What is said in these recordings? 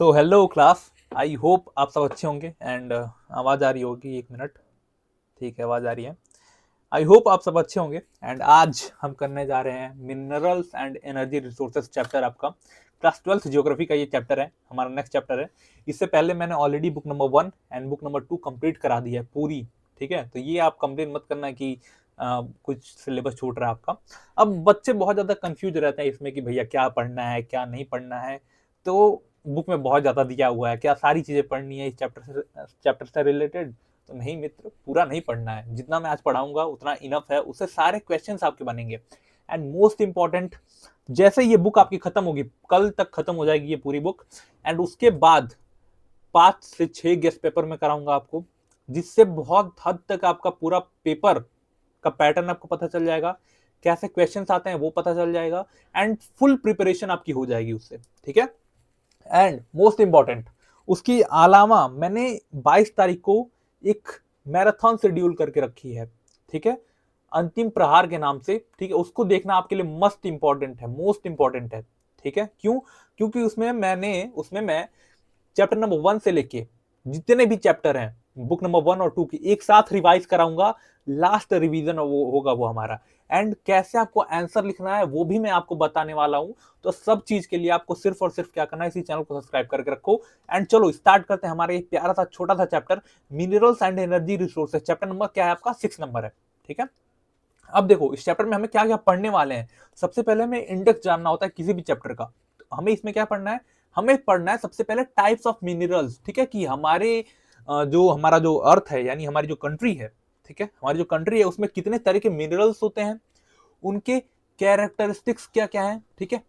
So hello class. I hope आप सब अच्छे होंगे एंड आवाज़ आ रही होगी। एक मिनट। ठीक है, आवाज़ आ रही है। आई होप आप सब अच्छे होंगे एंड आज हम करने जा रहे हैं minerals and energy resources chapter. आपका क्लास 12th ज्योग्राफी का ये चैप्टर है, हमारा नेक्स्ट चैप्टर है। इससे पहले मैंने already book number 1 and book number 2 complete करा दी है पूरी। ठीक है, तो ये आप कंप्लेन मत करना कि कुछ सिलेबस छूट रहा है आपका। अब बच्चे बहुत ज़्यादा कंफ्यूज रहते हैं इसमें कि भैया क्या पढ़ना है क्या नहीं पढ़ना है। तो बुक में बहुत ज़्यादा दिया हुआ है, क्या सारी चीज़ें पढ़नी है इस चैप्टर से रिलेटेड? तो नहीं मित्र, पूरा नहीं पढ़ना है। जितना मैं आज पढ़ाऊंगा उतना इनफ है, उससे सारे क्वेश्चंस आपके बनेंगे। एंड मोस्ट इंपॉर्टेंट, जैसे ये बुक आपकी खत्म होगी, कल तक खत्म हो जाएगी ये पूरी बुक, एंड उसके बाद 5 से 6 गेस्ट पेपर में कराऊंगा आपको, जिससे बहुत हद तक आपका पूरा पेपर का पैटर्न आपको पता चल जाएगा, कैसे क्वेश्चंस आते हैं वो पता चल जाएगा, एंड फुल प्रिपरेशन आपकी हो जाएगी उससे। ठीक है, एंड मोस्ट इंपॉर्टेंट, उसकी अलावा मैंने 22 तारीख को एक मैराथन शेड्यूल करके रखी है। ठीक है, अंतिम प्रहार के नाम से। ठीक है, उसको देखना आपके लिए मस्ट इंपॉर्टेंट है, मोस्ट इंपॉर्टेंट है। ठीक है, क्यों? क्योंकि उसमें मैं चैप्टर नंबर 1 से लेके जितने भी चैप्टर हैं बुक नंबर 1 और 2 की एक साथ रिवाइज कराऊंगा। लास्ट रिवीजन वो होगा वो हमारा। एंड कैसे आपको आंसर लिखना है वो भी मैं आपको बताने वाला हूं। तो सब चीज के लिए आपको सिर्फ और सिर्फ क्या करना है, इसी चैनल को सब्सक्राइब करके रखो। एंड चलो स्टार्ट करते हैं हमारे एक प्यारा सा छोटा सा chapter, minerals and energy resources. Chapter number क्या है आपका? 6 नंबर है। ठीक है, अब देखो इस चैप्टर में हमें क्या क्या पढ़ने वाले हैं। सबसे पहले हमें इंडेक्स जानना होता है किसी भी चैप्टर का। तो हमें इसमें क्या पढ़ना है? हमें पढ़ना है सबसे पहले टाइप्स ऑफ मिनरल्स। ठीक है, कि हमारे जो हमारा जो अर्थ है, यानी हमारी जो कंट्री है, ठीक है, हमारी जो कंट्री है उसमें कितने तरह के मिनरल्स होते हैं, उनके कैरेक्टरिस्टिक्स क्या क्या है। ठीक है,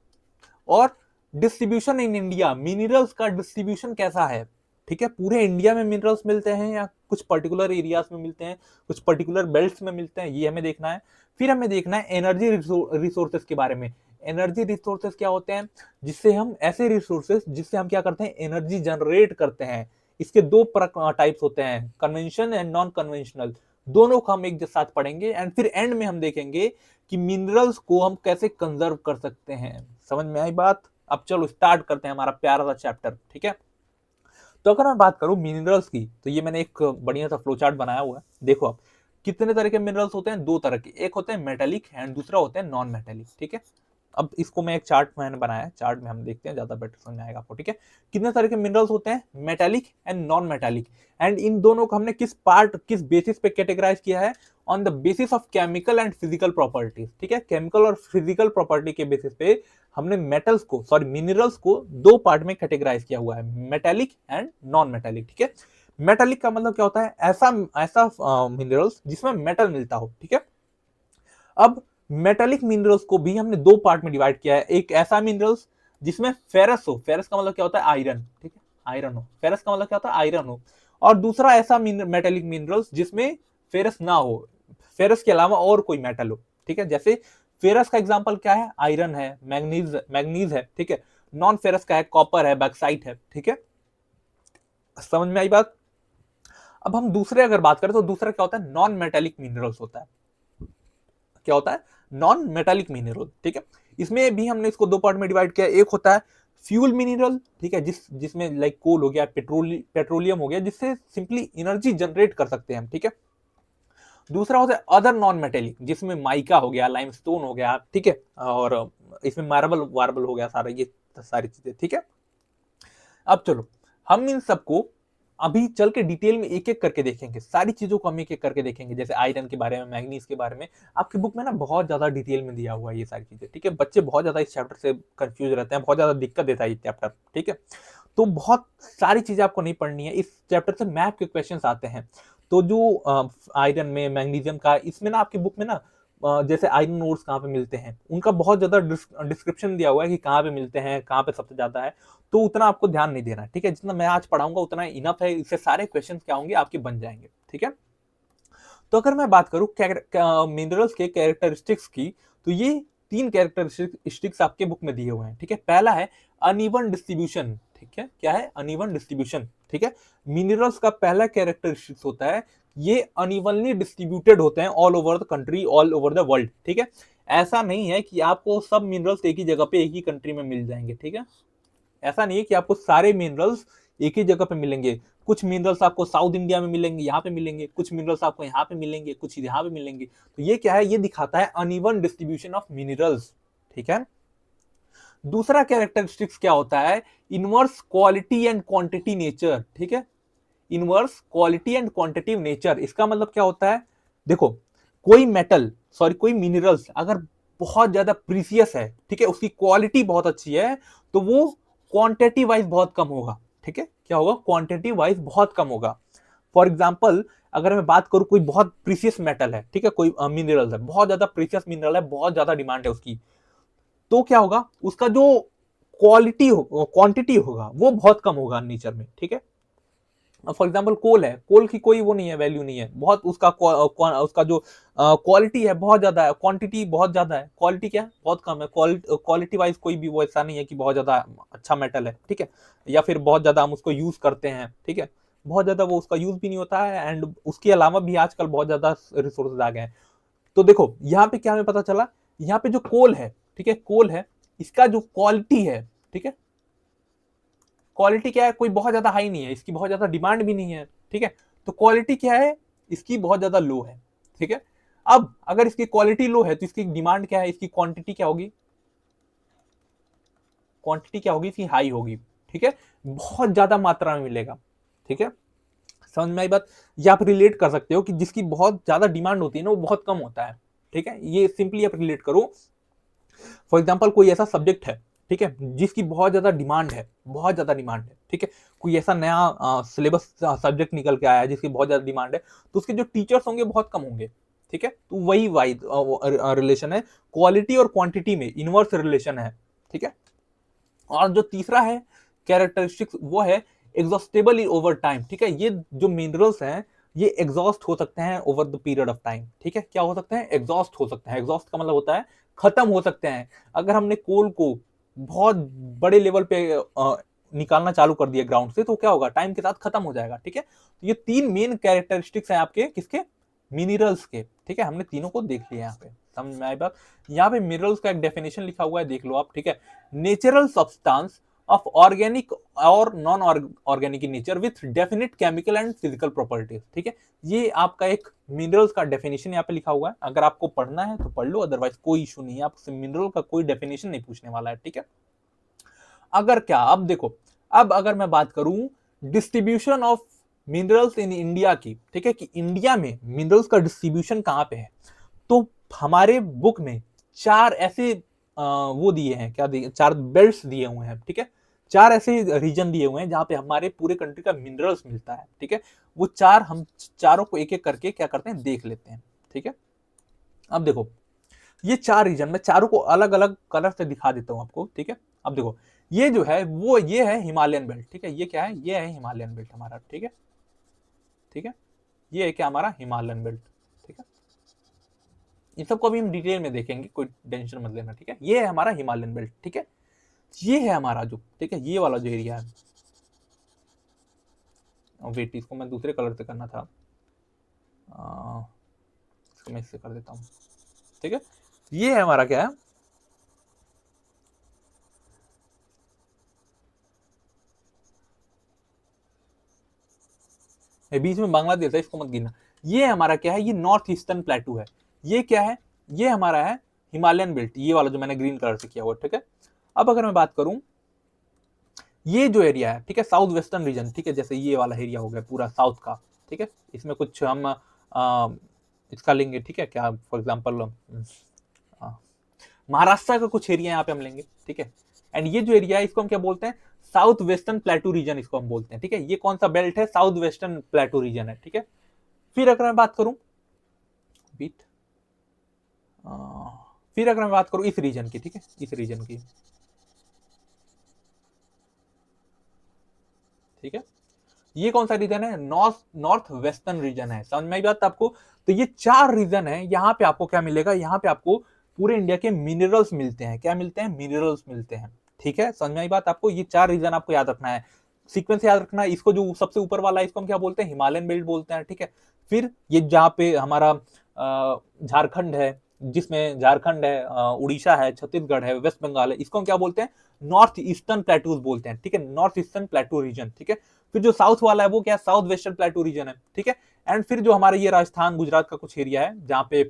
और डिस्ट्रीब्यूशन इन इंडिया, मिनरल्स का डिस्ट्रीब्यूशन कैसा है। ठीक है, पूरे इंडिया में मिनरल्स मिलते हैं या कुछ पर्टिकुलर एरियाज में मिलते हैं, कुछ पर्टिकुलर बेल्ट्स में मिलते हैं, ये हमें देखना है। फिर हमें देखना है एनर्जी रिसोर्सेज के बारे में। एनर्जी रिसोर्सेज क्या होते हैं? जिससे हम ऐसे रिसोर्सेज जिससे हम क्या करते हैं, एनर्जी जनरेट करते हैं। इसके दो टाइप्स होते हैं, कन्वेंशन एंड नॉन कन्वेंशनल। दोनों को हम एक साथ पढ़ेंगे एंड फिर एंड में हम देखेंगे कि मिनरल्स को हम कैसे कंजर्व कर सकते हैं। समझ में आई बात? अब चलो स्टार्ट करते हैं हमारा प्यारा सा चैप्टर। ठीक है, तो अगर मैं बात करूं मिनरल्स की, तो ये मैंने एक बढ़िया सा फ्लो चार्ट बनाया हुआ है। देखो आप, कितने तरह के मिनरल्स होते हैं? 2 तरह के, एक होते हैं मेटेलिक एंड दूसरा होते हैं नॉन मेटेलिक। ठीक है, अब इसको मैं एक चार्ट मैंने बनाया है, चार्ट में हम देखते हैं, ज्यादा बेटर समझ में आएगा आपको। ठीक है, कितने तरह के मिनरल्स होते हैं? Metallic and non metallic. And in दोनों को हमने किस बेसिस पे कैटेगराइज किया है? On the basis of chemical and physical properties. ठीक है, केमिकल और फिजिकल प्रॉपर्टी के बेसिस पे हमने मिनरल्स को 2 पार्ट में कैटेगराइज किया हुआ है, मेटेलिक एंड नॉन मेटेलिक। ठीक है, मेटेलिक का मतलब क्या होता है? ऐसा ऐसा मिनरल्स जिसमें मेटल मिलता हो। ठीक है, अब मेटेलिक मिनरल्स को भी हमने 2 पार्ट में डिवाइड किया है। एक ऐसा मिनरल्स जिसमें फेरस हो, फेरस का मतलब क्या होता है? आयरन। ठीक है, आयरन हो, फेरस का मतलब क्या होता है? आयरन हो। और दूसरा ऐसा मेटेलिक मिनरल्स जिसमें फेरस ना हो, फेरस के अलावा और कोई मेटल हो। ठीक है, जैसे फेरस का एग्जांपल क्या है? आयरन है, मैग्नीज है। ठीक है, नॉन फेरस का है, कॉपर है, बैक्साइट है। ठीक है, समझ में आई बात? अब हम दूसरे अगर बात करें तो दूसरा क्या होता है? नॉन मेटेलिक मिनरल्स होता है। क्या होता है? Non metallic mineral. ठीक है, इसमें भी हमने इसको 2 पार्ट में डिवाइड किया। एक होता है फ्यूल मिनरल। ठीक है, जिसमें लाइक कोल हो गया, पेट्रोलियम हो गया, जिससे सिंपली एनर्जी जनरेट कर सकते हैं हम। ठीक है, दूसरा होता है अदर नॉन मेटेलिक, जिसमें माइका हो गया, लाइमस्टोन हो गया। ठीक है, और इसमें मार्बल वार्बल हो गया, सारा ये सारी चीजें। ठीक है, अब चलो हम इन सबको अभी चल के डिटेल में एक एक करके देखेंगे, सारी चीजों को हम एक एक करके देखेंगे। जैसे आयरन के बारे में, मैग्नीज के बारे में आपकी बुक में ना बहुत ज्यादा डिटेल में दिया हुआ है ये सारी चीजें। ठीक है, बच्चे बहुत ज्यादा इस चैप्टर से कंफ्यूज रहते हैं, बहुत ज्यादा दिक्कत देता है ये चैप्टर। ठीक है, तो बहुत सारी चीजें आपको नहीं पढ़नी है। इस चैप्टर से मैथ के क्वेश्चंस आते हैं। तो जो आयरन में, मैग्नीशियम का, इसमें ना आपकी बुक में ना जैसे आयरन ओर्स कहाँ पे मिलते हैं, उनका बहुत ज्यादा डिस्क्रिप्शन दिया हुआ है कि कहाँ पे मिलते हैं, कहाँ पे सबसे ज्यादा है। तो उतना आपको ध्यान नहीं देना है। ठीक है, जितना मैं आज पढ़ाऊंगा उतना इनफ है, इससे सारे क्वेश्चंस क्या होंगे, आपके बन जाएंगे। ठीक है, तो अगर मैं बात करूं मिनरल्स के कैरेक्टरिस्टिक्स की, तो ये 3 कैरेक्टरिस्टिक्स आपके बुक में दिए हुए हैं। ठीक है, पहला है अनइवन डिस्ट्रीब्यूशन। ठीक है, क्या है? Uneven distribution. ठीक है, मिनरल्स का पहला कैरेक्टरिस्टिक्स होता है ये अनइवनली डिस्ट्रीब्यूटेड होते हैं all over the country, all over the world. ठीक है, ऐसा नहीं है कि आपको सब मिनरल्स एक ही जगह पे एक ही कंट्री में मिल जाएंगे। ठीक है, ऐसा नहीं है कि आपको सारे मिनरल्स एक ही जगह पे मिलेंगे। कुछ मिनरल्स आपको साउथ इंडिया में मिलेंगे, यहाँ पे मिलेंगे, कुछ मिनरल्स आपको यहाँ पे मिलेंगे, कुछ यहाँ पे मिलेंगे। तो ये क्या है, ये दिखाता है अनइवन डिस्ट्रीब्यूशन ऑफ मिनरल्स, ठीक है। दूसरा कैरेक्टरिस्टिक्स क्या होता है, inverse quality and quantity nature, ठीक है। Inverse quality and quantitative nature, इसका मतलब क्या होता है, देखो कोई मेटल, सॉरी कोई मिनरल्स अगर बहुत ज्यादा प्रीसियस है, ठीक है, उसकी क्वालिटी बहुत अच्छी है, तो वो क्वांटिटी वाइज बहुत कम होगा, ठीक है। क्या होगा, क्वांटिटी वाइज बहुत कम होगा। फॉर एग्जाम्पल अगर मैं बात करूं कोई बहुत प्रीसियस मेटल है, ठीक है, कोई मिनरल है, बहुत ज्यादा प्रीसियस मिनरल है, बहुत ज्यादा डिमांड है उसकी, तो क्या होगा, उसका जो क्वालिटी हो क्वांटिटी होगा वो बहुत कम होगा नेचर में, ठीक है। फॉर एग्जाम्पल कोल है, कोल की कोई वो नहीं है, वैल्यू नहीं है, बहुत उसका उसका जो क्वालिटी है बहुत ज्यादा है, क्वांटिटी बहुत ज्यादा है, क्वालिटी क्या है, बहुत कम है। क्वालिटी वाइज कोई भी वो ऐसा नहीं है कि बहुत ज्यादा अच्छा मेटल है, ठीक है, या फिर बहुत ज्यादा हम उसको यूज करते हैं, ठीक है, बहुत ज्यादा वो उसका यूज भी नहीं होता है, एंड उसके अलावा भी आजकल बहुत ज्यादा रिसोर्सेज आ गए हैं। तो देखो यहाँ पे क्या हमें पता चला, यहाँ पे जो कोल है, ठीक है, कोल है, इसका जो क्वालिटी है, ठीक है, क्वालिटी क्या है, कोई बहुत ज्यादा हाई नहीं है, इसकी बहुत ज्यादा डिमांड भी नहीं है, ठीक है। तो क्वालिटी क्या है, इसकी बहुत ज्यादा लो है, ठीक है। अब अगर इसकी क्वालिटी लो है तो इसकी डिमांड क्या है, इसकी क्वांटिटी क्या होगी, क्वांटिटी क्या होगी, इसकी हाई होगी, ठीक है, बहुत ज्यादा मात्रा में मिलेगा, ठीक है। समझ में आई बात, ये आप रिलेट कर सकते हो कि जिसकी बहुत ज्यादा डिमांड होती है ना वो बहुत कम होता है, ठीक है। ये सिंपली आप रिलेट करो। फॉर एग्जाम्पल कोई ऐसा सब्जेक्ट है, ठीक है, जिसकी बहुत ज्यादा डिमांड है, बहुत ज्यादा डिमांड है, ठीक है, कोई ऐसा नया सिलेबस सब्जेक्ट निकल के आया है जिसकी बहुत ज्यादा डिमांड है, तो उसके जो टीचर्स होंगे बहुत कम होंगे, ठीक है। तो वही वाइड रिलेशन है, क्वालिटी और क्वांटिटी में इनवर्स रिलेशन है, ठीक है। और जो तीसरा है कैरेक्टरिस्टिक्स, वो है एग्जॉस्टेबल ओवर टाइम, ठीक है। ये जो मिनरल्स हैं ये एग्जॉस्ट हो सकते हैं over the period of time, ठीक है। क्या हो सकते हैं, एग्जॉस्ट हो सकते हैं। एग्जॉस्ट का मतलब होता है खत्म हो सकते हैं। अगर हमने कोल को बहुत बड़े लेवल पे निकालना चालू कर दिया ग्राउंड से, तो क्या होगा, टाइम के साथ खत्म हो जाएगा, ठीक है। तो ये तीन मेन कैरेक्टरिस्टिक्स हैं आपके किसके, मिनरल्स के, ठीक है। हमने तीनों को देख लिया यहाँ पे, समझ में आई बात। यहाँ पे मिनरल्स का एक डेफिनेशन लिखा हुआ है, देख लो आप, ठीक है। नेचुरल सब्सटेंस ऑफ ऑर्गेनिक और non organic in nature with definite chemical and physical properties, ठीक है। ये आपका एक मिनरल्स का डेफिनेशन यहाँ पे लिखा हुआ है, अगर आपको पढ़ना है तो पढ़ लो, अदरवाइज कोई इशू नहीं है, आपसे मिनरल का कोई डेफिनेशन नहीं पूछने वाला है, ठीक है। अगर क्या, अब देखो, अब अगर मैं बात करूं distribution of minerals in India की, ठीक है, कि इंडिया में मिनरल्स का डिस्ट्रीब्यूशन कहां पे है, तो हमारे बुक में चार ऐसे वो दिए हैं, क्या दिए, चार बेल्ट्स दिए हुए हैं, ठीक है। चार ऐसे रीजन दिए हुए हैं जहां पे हमारे पूरे कंट्री का मिनरल्स मिलता है, ठीक है। वो चार, हम चारों को एक एक करके क्या करते हैं, देख लेते हैं, ठीक है। अब देखो, ये चार रीजन, मैं चारों को अलग अलग कलर से दिखा देता हूं आपको, ठीक है। अब देखो, ये जो है वो ये है हिमालयन बेल्ट, ठीक है। ये क्या है, ये है हिमालयन बेल्ट हमारा, ठीक है, ठीक है। ये है क्या, हमारा हिमालयन बेल्ट, ठीक है। इन सबको अभी हम डिटेल में देखेंगे, कोई टेंशन मत लेना, ठीक है। ये है हमारा हिमालयन बेल्ट, ठीक है। ये है हमारा जो, ठीक है, ये वाला जो एरिया है, वेट, इसको मैं दूसरे कलर से करना था, इसको मैं इससे कर देता हूँ, ठीक है। ये है हमारा क्या है, बीच में बांग्लादेश है, इसको मत गिनना। ये हमारा क्या है, ये नॉर्थ ईस्टर्न प्लेटू है। ये क्या है, ये हमारा है हिमालयन बेल्ट, ये वाला जो मैंने ग्रीन कलर से किया हुआ, ठीक है। अब अगर मैं बात करूं, ये जो एरिया है, ठीक है, साउथ वेस्टर्न रीजन, ठीक है, जैसे ये वाला एरिया हो गया पूरा साउथ का, ठीक है। इसमें कुछ हम इसका लेंगे, ठीक है, क्या, फॉर एग्जाम्पल महाराष्ट्र का कुछ एरिया यहाँ पे हम लेंगे, ठीक है। एंड ये जो एरिया है इसको हम क्या बोलते हैं, साउथ वेस्टर्न प्लेटू रीजन इसको हम बोलते हैं, ठीक है। ये कौन सा बेल्ट है, साउथ वेस्टर्न प्लेटू रीजन है, ठीक है। फिर अगर मैं बात करूं, बीट फिर अगर मैं बात करूं इस रीजन की, ठीक है, इस रीजन की, ठीक है। ये कौन सा रीजन है, नॉर्थ वेस्टर्न रीजन है, समझ में आई बात आपको। तो ये चार रीजन है, यहाँ पे आपको क्या मिलेगा, यहाँ पे आपको पूरे इंडिया के मिनरल्स मिलते हैं, क्या मिलते हैं, मिनरल्स मिलते हैं, ठीक है। समझ में आई बात आपको, ये चार रीजन आपको याद रखना है, सीक्वेंस याद रखना है। इसको जो सबसे ऊपर वाला है इसको हम क्या बोलते हैं, हिमालयन बेल्ट बोलते हैं, ठीक है। फिर ये जहाँ पे हमारा झारखंड है, जिसमें झारखंड है, उड़ीसा है, छत्तीसगढ़ है, वेस्ट बंगाल है, इसको हम क्या बोलते हैं, नॉर्थ ईस्टर्न प्लेटूज बोलते हैं, ठीक है, नॉर्थ ईस्टर्न प्लेटू रीजन, ठीक है। फिर जो साउथ वाला है वो क्या है, साउथ वेस्टर्न प्लेटू रीजन है, ठीक है। एंड फिर जो हमारा ये राजस्थान गुजरात का कुछ एरिया है जहाँ पे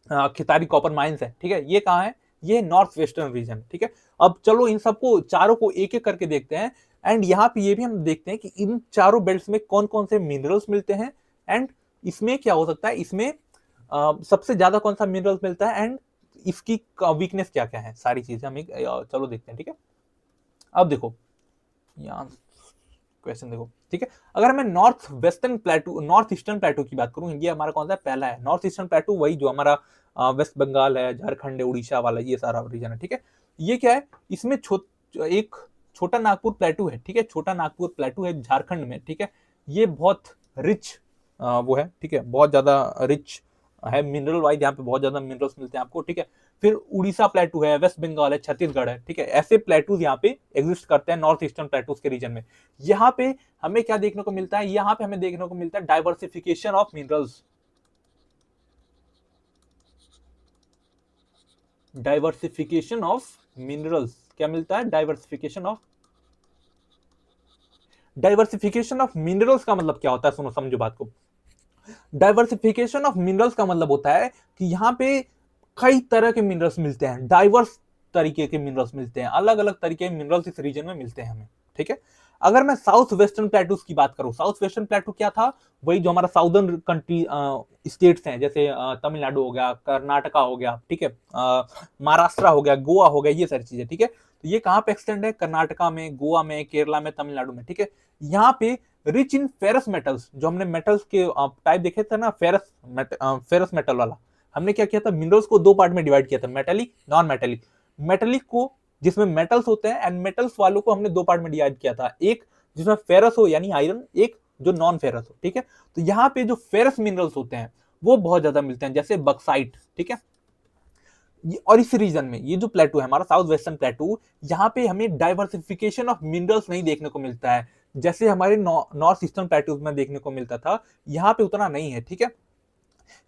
खितारी कॉपर माइंस है, ठीक है, ये कहाँ है, ये नॉर्थ वेस्टर्न रीजन, ठीक है। अब चलो इन सबको चारों को एक एक करके देखते हैं। एंड यहाँ पे ये भी हम देखते हैं कि इन चारों बेल्ट्स में कौन कौन से मिनरल्स मिलते हैं, एंड इसमें क्या हो सकता है, इसमें सबसे ज्यादा कौन सा मिनरल्स मिलता है, एंड इसकी वीकनेस क्या क्या है, सारी चीजें हम चलो देखते हैं, ठीक है। अब देखो यहाँ क्वेश्चन देखो, ठीक है। अगर मैं नॉर्थ वेस्टर्न प्लेटू, नॉर्थ ईस्टर्न प्लेटू की बात करूं, ये हमारा कौन सा पहला है, नॉर्थ ईस्टर्न प्लेटू, वही जो हमारा वेस्ट बंगाल है, झारखंड है, उड़ीसा वाला, ये सारा रीजन है, ठीक है। ये क्या है, इसमें एक छोटा नागपुर प्लेटू है, ठीक है, छोटा नागपुर प्लेटू है झारखंड में, ठीक है। ये बहुत रिच वो है, ठीक है, बहुत ज्यादा रिच है मिनरल वाइज, यहाँ पे बहुत ज्यादा मिनरल्स मिलते हैं आपको, ठीक है। फिर उड़ीसा प्लेटू है, वेस्ट बंगाल है, छत्तीसगढ़ है, ठीक है, ऐसे प्लेटूज यहाँ पे एग्जिस्ट करते हैं नॉर्थ ईस्टर्न प्लेटूज के रीजन में। यहाँ पे हमें क्या देखने को मिलता है, यहाँ पे हमें देखने को मिलता है diversification of minerals, diversification of minerals, क्या मिलता है, डाइवर्सिफिकेशन ऑफ मिनरल्स का मतलब क्या होता है, सुनो समझो बात को। डाइवर्सिफिकेशन ऑफ मिनरल्स का मतलब होता है कि यहाँ पे कई तरह के मिनरल्स मिलते हैं, डाइवर्स तरीके के मिनरल्स मिलते हैं, अलग अलग तरीके के मिनरल्स इस रीजन में मिलते हैं हमें, ठीक है। अगर मैं साउथ वेस्टर्न प्लेटूज की बात करूं, साउथ वेस्टर्न प्लेटू क्या था, वही जो हमारा साउदर्न कंट्री स्टेट्स हैं, जैसे तमिलनाडु हो गया, कर्नाटका हो गया, ठीक है, महाराष्ट्र हो गया, गोवा हो गया, ये सारी चीजें, ठीक है। तो ये कहाँ पे एक्सटेंड है, कर्नाटका में, गोवा में, केरला में, तमिलनाडु में, ठीक है। यहाँ पे रिच इन फेरस मेटल्स, जो हमने मेटल्स के टाइप देखे थे ना, फेरस मेटल वाला, हमने क्या किया था, मिनरल्स को दो पार्ट में डिवाइड किया था, मेटेलिक, नॉन मेटेलिक। मेटेलिक को जिसमें मेटल्स होते हैं, एंड मेटल्स वालों को हमने दो पार्ट में डिवाइड किया था, एक जिसमें फेरस हो यानी आयरन, एक जो नॉन फेरस हो, ठीक है। तो यहाँ पे जो फेरस मिनरल्स होते हैं वो बहुत ज्यादा मिलते हैं, जैसे बक्साइट, ठीक है। और इस रीजन में ये जो प्लेटू है हमारा साउथ वेस्टर्न प्लेटू, यहाँ पे हमें डाइवर्सिफिकेशन ऑफ मिनरल्स नहीं देखने को मिलता है, जैसे हमारे नॉर्थ ईस्टर्न प्लेटूज में देखने को मिलता था, यहाँ पे उतना नहीं है, ठीक है।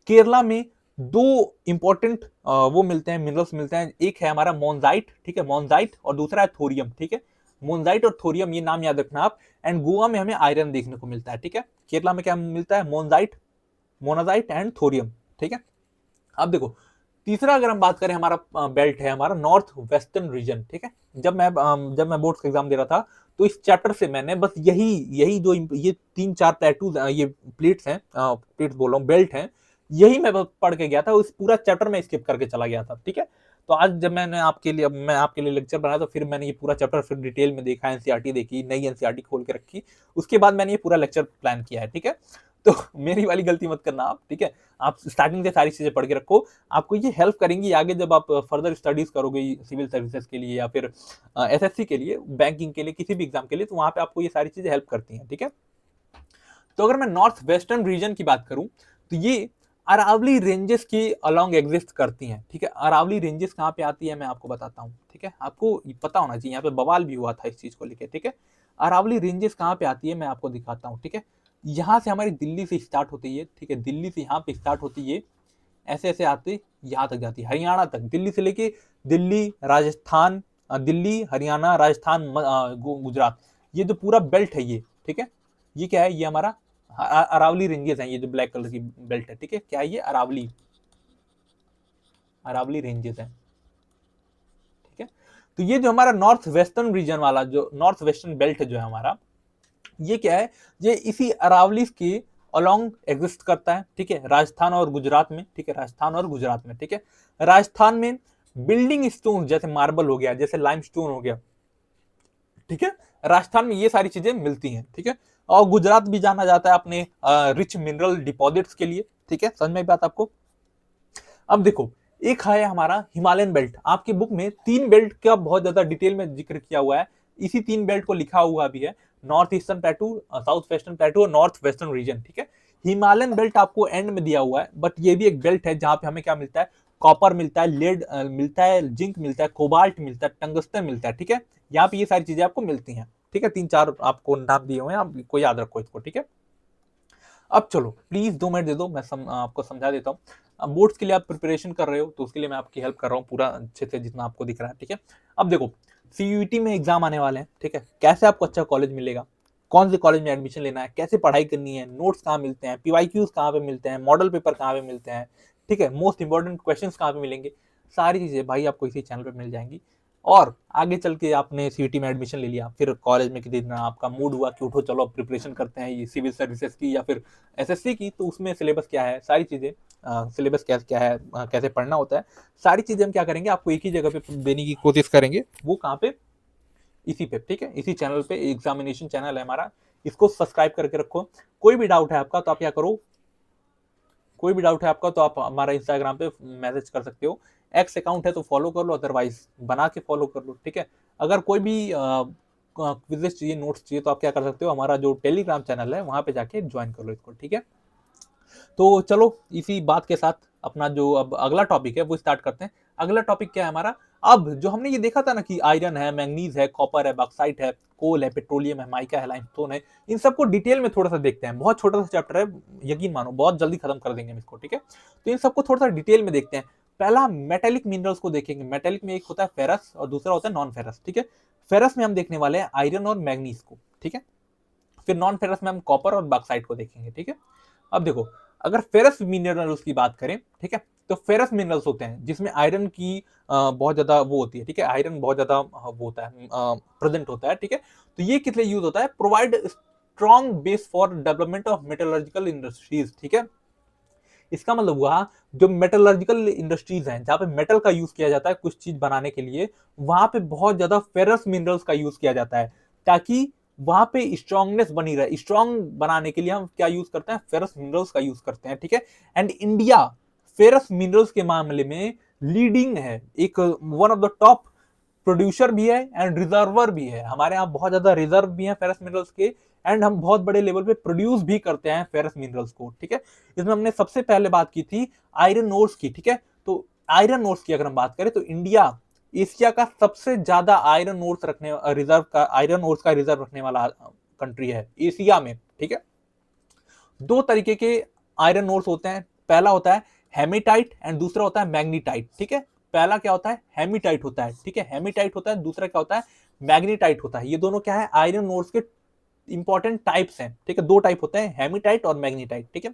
केरला में दो इंपॉर्टेंट वो मिलते हैं, मिनरल्स मिलते हैं, एक है हमारा मोनजाइट, ठीक है, मोनजाइट, और दूसरा है थोरियम, ठीक है। मोनजाइट और थोरियम, ये नाम याद रखना आप। एंड गोवा में हमें आयरन देखने को मिलता है, ठीक है। केरला में क्या मिलता है, मोनजाइट, मोनाजाइट एंड थोरियम, ठीक है। अब देखो तीसरा अगर हम बात करें, हमारा बेल्ट है हमारा नॉर्थ वेस्टर्न रीजन, ठीक है। जब मैं बोर्ड्स का एग्जाम दे रहा था, तो इस चैप्टर से मैंने बस यही यही जो ये तीन चार टैटूज, ये प्लेट्स हैं, प्लेट्स बोल रहा हूँ, बेल्ट हैं, यही मैं बस पढ़ के गया था, उस पूरा चैप्टर में स्किप करके चला गया था, ठीक है। तो आज जब मैं आपके लिए लेक्चर बनाया, तो फिर मैंने ये पूरा चैप्टर फिर डिटेल में देखा, एनसीईआरटी देखी, नई एनसीईआरटी खोल के रखी, उसके बाद मैंने ये पूरा लेक्चर प्लान किया है, ठीक है। तो मेरी वाली गलती मत करना आप, ठीक है। आप स्टार्टिंग से सारी चीजें पढ़ के रखो, आपको ये हेल्प करेंगी आगे जब आप फर्दर स्टडीज करोगे सिविल सर्विसेज के लिए, या फिर एसएससी के लिए, बैंकिंग के लिए, किसी भी एग्जाम के लिए, तो वहां पे आपको ये सारी चीजें हेल्प करती हैं, ठीक है। तो अगर मैं नॉर्थ वेस्टर्न रीजन की बात करूं, तो ये अरावली रेंजेस के अलोंग एग्जिस्ट करती हैं, ठीक है। अरावली रेंजेस कहाँ पे आती है, मैं आपको बताता हूँ, ठीक है, आपको पता होना चाहिए, यहाँ पे बवाल भी हुआ था इस चीज को लेकर, ठीक है। अरावली रेंजेस कहाँ पे आती है, मैं आपको दिखाता हूँ, ठीक है। यहाँ से हमारी दिल्ली से स्टार्ट होती है, ठीक है, दिल्ली से यहाँ पे स्टार्ट होती है, ऐसे ऐसे आते यहाँ तक जाती है, हरियाणा तक, दिल्ली से लेके दिल्ली, राजस्थान, दिल्ली, हरियाणा, राजस्थान, गुजरात, ये जो पूरा बेल्ट है ये, ठीक है, ये क्या है, ये हमारा अरावली रेंजेस हैं, ये जो ब्लैक कलर की बेल्ट है, ठीक है, क्या है ये, अरावली, अरावली रेंजेस है, ठीक है। तो ये जो हमारा नॉर्थ वेस्टर्न रीजन वाला, जो नॉर्थ वेस्टर्न बेल्ट जो है हमारा, ये क्या है, ये इसी अरावली के अलोंग एग्जिस्ट करता है, ठीक है, राजस्थान और गुजरात में, ठीक है, राजस्थान और गुजरात में, ठीक है। राजस्थान में बिल्डिंग स्टोन, जैसे मार्बल हो गया, जैसे लाइमस्टोन हो गया, ठीक है, राजस्थान में ये सारी चीजें मिलती हैं, ठीक है। और गुजरात भी जाना जाता है अपने रिच मिनरल डिपॉजिट्स के लिए, ठीक है, समझ में बात आपको। अब देखो एक है हमारा हिमालयन बेल्ट, आपकी बुक में तीन बेल्ट का बहुत ज्यादा डिटेल में जिक्र किया हुआ है, इसी तीन बेल्ट को लिखा हुआ भी है, नॉर्थ ईस्टर्न प्लेटू, साउथ वेस्टर्न प्लेटू और नॉर्थ वेस्टर्न रीजन, ठीक है। हिमालयन बेल्ट आपको एंड में दिया हुआ है, बट ये भी एक बेल्ट है जहां पे हमें क्या मिलता है, कॉपर मिलता है, लेड मिलता है, जिंक मिलता है, कोबाल्ट मिलता है, टंगस्टन मिलता है, ठीक है। यहाँ पे ये सारी चीजें आपको मिलती हैं, ठीक है, तीन चार आपको नाम दिए हुए हैं, आपको याद रखो इसको, ठीक है। अब चलो प्लीज 2 मिनट दे दो, मैं आपको समझा देता हूँ। अब बोर्ड्स के लिए आप प्रिपरेशन कर रहे हो तो उसके लिए मैं आपकी हेल्प कर रहा हूँ पूरा अच्छे से जितना आपको दिख रहा है, ठीक है। अब देखो सीयूईटी में एग्जाम आने वाले हैं, ठीक है, कैसे आपको अच्छा कॉलेज मिलेगा, कौन से कॉलेज में एडमिशन लेना है, कैसे पढ़ाई करनी है, नोट्स कहाँ मिलते हैं, पीवाईक्यूज कहाँ पे मिलते हैं, मॉडल पेपर कहाँ पे मिलते हैं, ठीक है, मोस्ट इंपॉर्टेंट क्वेश्चंस कहाँ पे मिलेंगे, सारी चीजें भाई आपको इसी चैनल पे मिल जाएंगी। और आगे चल के आपने सीईटी में एडमिशन ले लिया, फिर कॉलेज में किसी दिन आपका मूड हुआ कि उठो चलो प्रिपरेशन करते हैं ये सिविल सर्विसेज की या फिर एसएससी की, तो उसमें सिलेबस क्या है, सारी चीजें सिलेबस क्या क्या है, कैसे पढ़ना होता है, सारी चीजें हम क्या करेंगे आपको एक ही जगह पे देने की कोशिश करेंगे। वो कहाँ पे, इसी पे, ठीक है, इसी चैनल पे, एग्जामिनेशन चैनल है हमारा, इसको सब्सक्राइब करके रखो। कोई भी डाउट है आपका तो आप क्या करो, कोई भी डाउट है आपका तो आप हमारा इंस्टाग्राम पे मैसेज कर सकते हो, एक्स अकाउंट है तो फॉलो कर लो, अदरवाइज बना के फॉलो कर लो, ठीक है। अगर कोई भी क्विजेस चाहिए, नोट्स चाहिए, तो आप क्या कर सकते हो, हमारा जो टेलीग्राम चैनल है वहां पे जाके ज्वाइन कर लो इसको, ठीक है। तो चलो इसी बात के साथ अपना जो अब अगला टॉपिक है वो स्टार्ट करते हैं। अगला टॉपिक क्या है हमारा, अब जो हमने ये देखा था ना कि आयरन है, मैंगनीज है, कॉपर है, बॉक्साइट है, कोल है, पेट्रोलियम है, माइका है, लाइमस्टोन है, इन सबको डिटेल में थोड़ा सा देखते हैं। बहुत छोटा सा चैप्टर है, यकीन मानो बहुत जल्दी खत्म कर देंगे हम इसको, ठीक है। तो इन सबको थोड़ा सा डिटेल में देखते हैं। पहला मेटेलिक मिनरल्स को देखेंगे। मेटेलिक में एक होता है फेरस और दूसरा होता है नॉन फेरस, ठीक है। फेरस में हम देखने वाले हैं आयरन और मैंगनीज को, ठीक है। फिर नॉन फेरस में हम कॉपर और बॉक्साइट को देखेंगे, ठीक है। अब देखो, अगर फेरस मिनरल्स की बात करें, ठीक है, तो फेरस मिनरल्स होते हैं जिसमें आयरन की बहुत ज्यादा वो होती है, ठीक है, आयरन बहुत ज्यादा वो होता है, प्रेजेंट होता है, ठीक है। तो ये किस लिए यूज होता है, provide strong base for development of metallurgical industries, ठीक है। इसका मतलब हुआ जो मेटलर्जिकल इंडस्ट्रीज हैं जहां पे मेटल का यूज किया जाता है कुछ चीज बनाने के लिए, वहां पे बहुत ज्यादा फेरस मिनरल्स का यूज किया जाता है, ताकि वहां पे स्ट्रांगनेस बनी रहे। स्ट्रांग बनाने के लिए हम क्या यूज करते हैं, फेरस मिनरल्स का यूज करते हैं, ठीक है। एंड इंडिया फेरस मिनरल्स के मामले में लीडिंग है, एक one of the top producer भी है एंड रिजर्वर भी है। हमारे यहाँ बहुत ज्यादा रिजर्व भी है फेरस मिनरल्स के, एंड हम बहुत बड़े लेवल पे प्रोड्यूस भी करते हैं फेरस मिनरल्स को, ठीक है। इसमें हमने सबसे पहले बात की थी आयरन ओर्स की, ठीक है। तो आयरन ओर्स की अगर हम बात करें तो इंडिया एशिया का सबसे ज्यादा आयरन ओर्स रखने रिजर्व का आयरन ओर्स का रिजर्व रखने वाला कंट्री है एशिया में, ठीक है। दो तरीके के आयरन ओर्स होते हैं, पहला होता है हेमेटाइट एंड दूसरा होता है मैग्नीटाइट, ठीक है। पहला क्या होता है, हेमीटाइट होता है, ठीक है, हेमीटाइट होता है। दूसरा क्या होता है, मैग्नीटाइट होता है। ये दोनों क्या है, आयरन ओर्स के इंपॉर्टेंट टाइप्स हैं, ठीक है। दो टाइप होते हैं, हेमीटाइट और मैग्नीटाइट, ठीक है।